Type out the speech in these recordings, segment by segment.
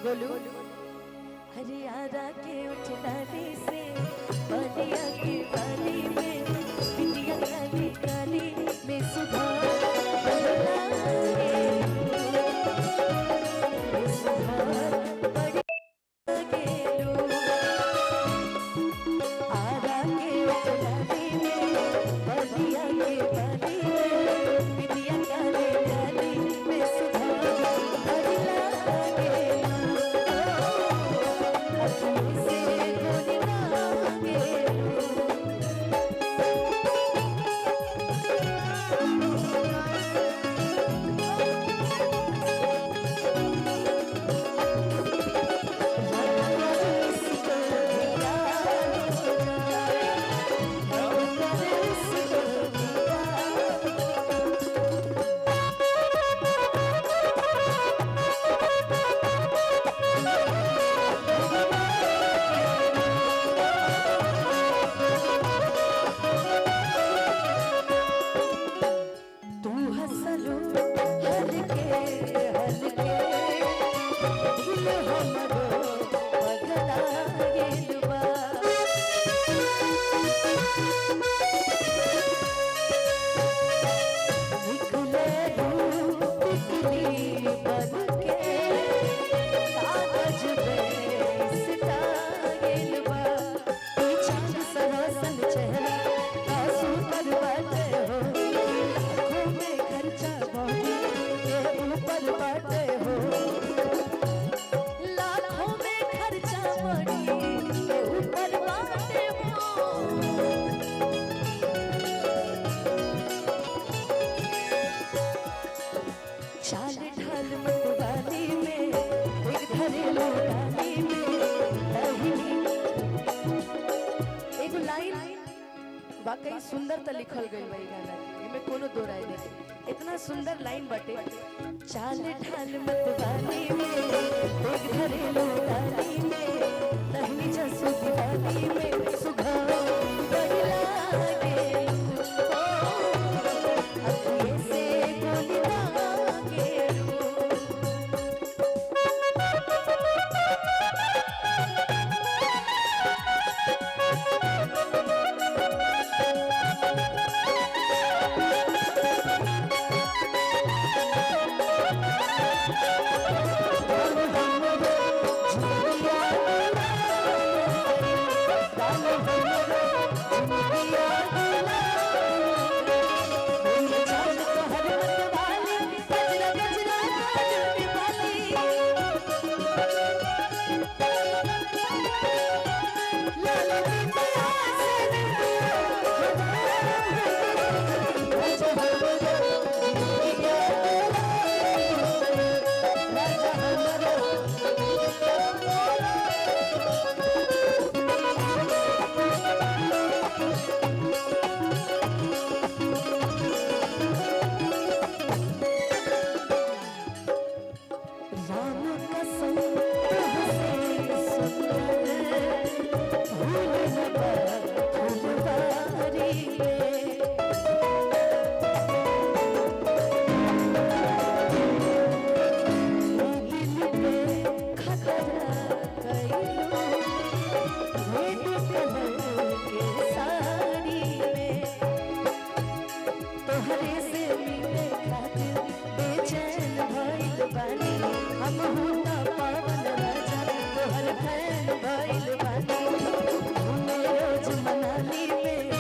बोलू हरियाणा के उठलाने से बलिया की बाली में बिटिया काली काली में सुबह वाकई सुंदर तो लिखल गई भाई गाना इमे कोनो दो राय नहीं इतना सुंदर लाइन बटे चाल ढाल मत वाली में एक घरेलू डाली में नहीं जसु दीवानी में सुघा बड़ी लागे अखिए से गोली लागे रोज मनाली में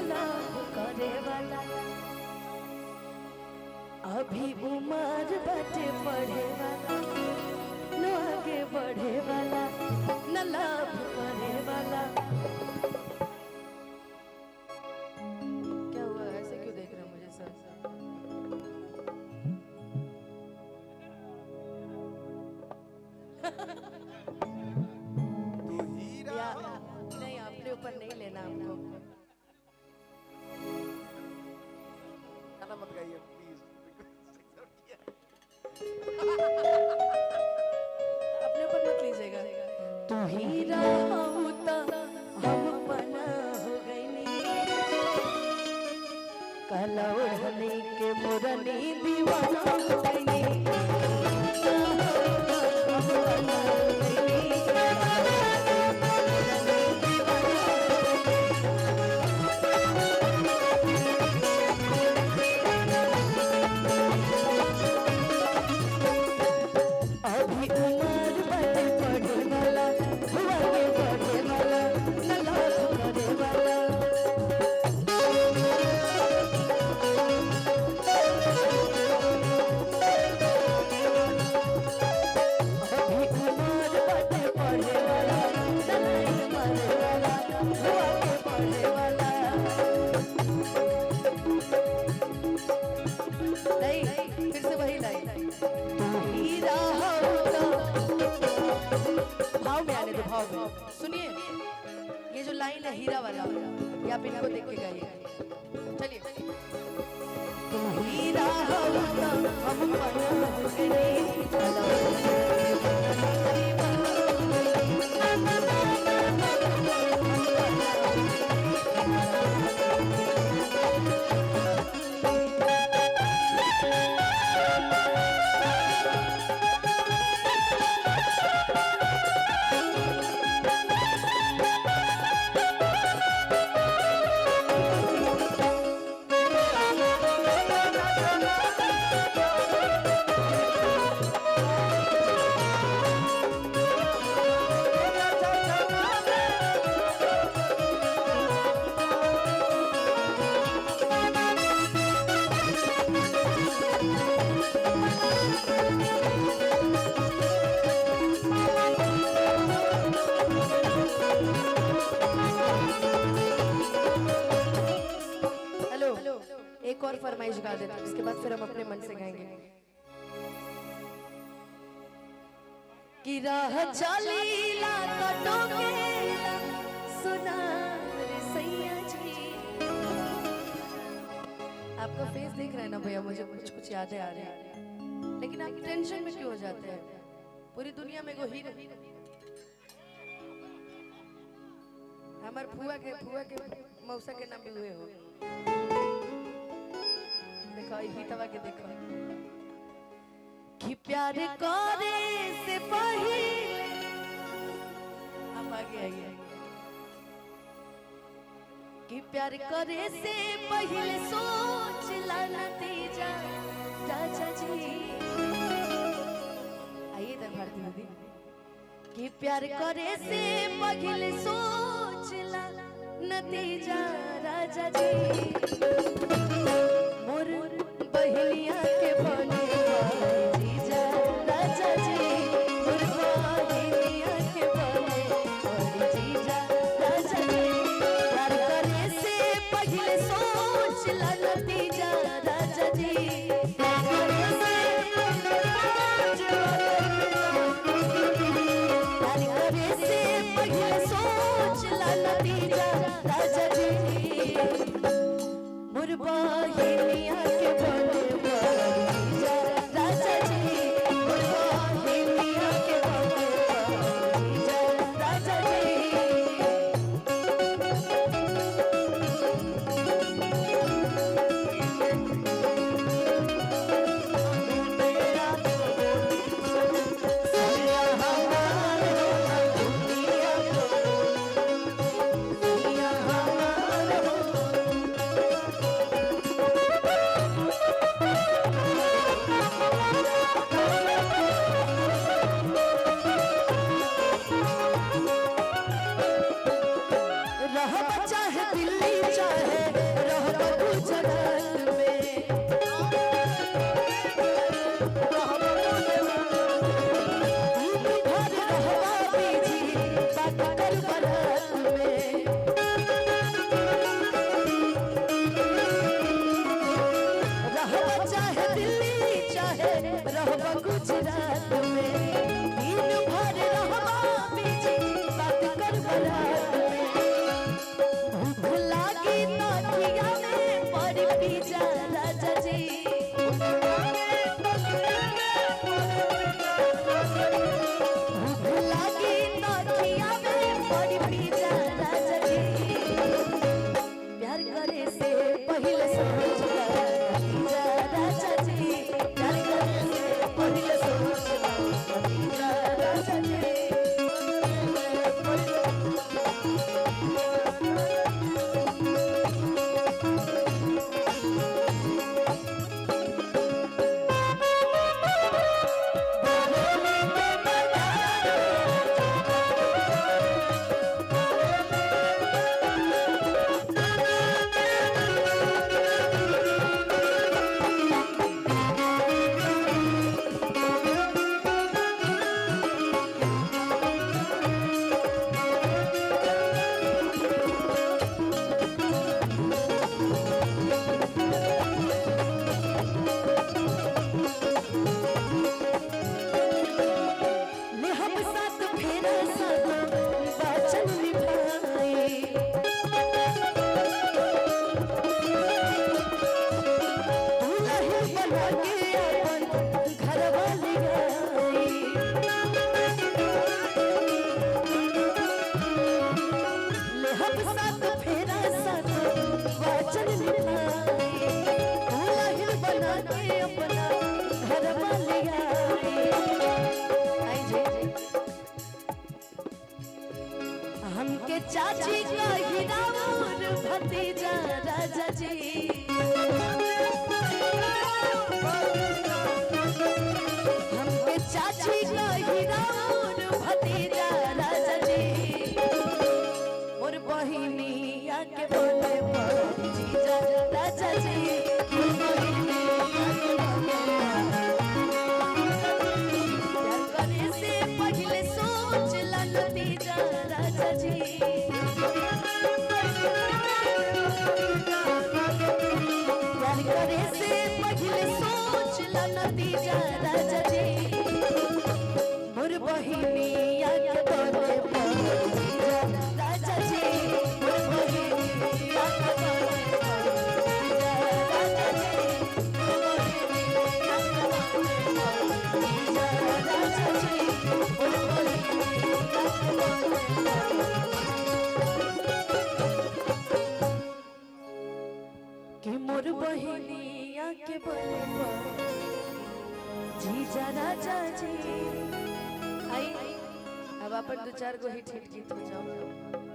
लव करे वाला अभी उम्र बाटे पढ़े वाला न आगे बढ़े वाला न लव करे वाला। क्या हुआ ऐसे क्यों देख रहे हो मुझे सर? नहीं अपने ऊपर नहीं लेना हमको। मत गाइए प्लीज। अपने ऊपर मत लीजिएगा। तू हीरा होता हम बना हो गई काला ओढ़ने के मोरनी दीवाना हो गई। सुनिए ये जो लाइन है हीरा वाला ये आप इनको देख के गाइए। चलिए तुम हीरा हो हम बना हो गए एक और फरमाइश गा देते हैं उसके बाद फिर हम अपने मन से गाएंगे कि राह चलीला कटोके सुना रे सैया जी। आपका फेस देख रहे हैं ना भैया, मुझे कुछ कुछ यादें आ रही हैं, लेकिन आप टेंशन में क्यों हो जाते हैं? पूरी दुनिया में को हीरो हमारे फुआ के मौसा के नाम भी हुए हो। देखो ही तवा के देखो कि प्यार करे से पहले हम आगे आइए कि प्यार करे से पहले सोच ला नतीजा राजा जी। आइए इधर भारती दीदी कि प्यार करे से पहले सोच ला नतीजा राजा जी। मोर बहनिया के बने जीजा राजा जी, मोर बहनिया के बने जीजा राजा जी। प्यार करे से पहले सोच ला नतीजा राजा जी। प्यार करे से पहले सोच ला नतीजा राजा जी। मोर बहनिया के बने जीजा राजा जी, मोर बहनिया के बने जीजा राजा जी। हमके चाची कही राउर भतीजा राजा जी हमके चाची कही राउर भतीजा राजा जी मोर बहिनिया के बोले जीजा राजा जी मोर बहिनिया के बोलबा जीजा राजा जी। आई अब अपन दो चार गो हिट गीत हो जाओ।